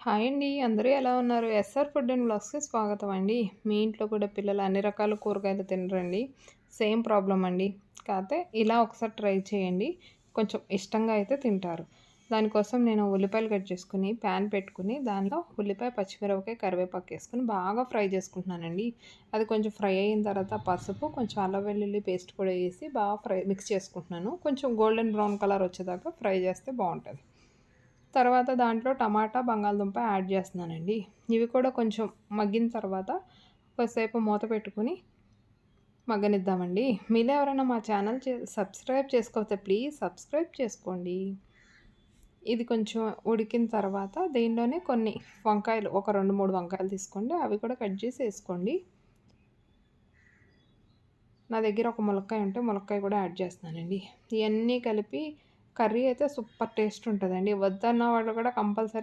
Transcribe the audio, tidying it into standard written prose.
Hi అండి. అందరూ ఎలా ఉన్నారు? ఎస్ఆర్ ఫుడ్ అండ్ వ్లాగ్స్‌కి స్వాగతం అండి. మీ ఇంట్లో కూడా పిల్లలు అన్ని రకాల కూరగాయలు తినరండి. సేమ్ ప్రాబ్లమ్ అండి. కాతే ఇలా ఒకసారి ట్రై చేయండి. కొంచెం ఇష్టంగా అయితే తింటారు. దానికోసం నేను ఉల్లిపాయలు కట్ చేసుకొని, ప్యాన్ పెట్టుకొని, దానిలో ఉల్లిపాయ, పచ్చిమిరపకాయ, కరివేపాకు ఏసుకొని బాగా ఫ్రై చేసుకుంటున్నానండి. అది కొంచెం ఫ్రై అయిన తర్వాత పసుపు, కొంచెం అల్లం వెల్లుల్లి పేస్ట్ కూడా ఏసి బాగా మిక్స్ చేసుకుంటున్నాను. కొంచెం గోల్డెన్ బ్రౌన్ కలర్ వచ్చేదాకా ఫ్రై చేస్తే బావుంటది. తర్వాత దాంట్లో టమాటా, బంగాళదుంప యాడ్ చేస్తున్నానండి. ఇవి కూడా కొంచెం మగ్గిన తర్వాత కొద్దిసేపు మూత పెట్టుకొని మగ్గనిద్దామండి. మీలో ఎవరైనా మా ఛానల్ సబ్స్క్రైబ్ చేసుకోకపోతే ప్లీజ్ సబ్స్క్రైబ్ చేసుకోండి. ఇది కొంచెం ఉడికిన తర్వాత దీనిలోనే కొన్ని వంకాయలు ఒక 2, 3 వంకాయలు తీసుకోండి. అవి కూడా కట్ చేసి ఏసుకోండి. నా దగ్గర ఒక ములక్కాయ ఉంటే ములక్కాయ కూడా యాడ్ చేస్తున్నానండి. ఇయన్నీ కలిపి కర్రీ అయితే సూపర్ టేస్ట్ ఉంటదండి. వద్దన్న వాళ్ళు కూడా కంపల్సరీ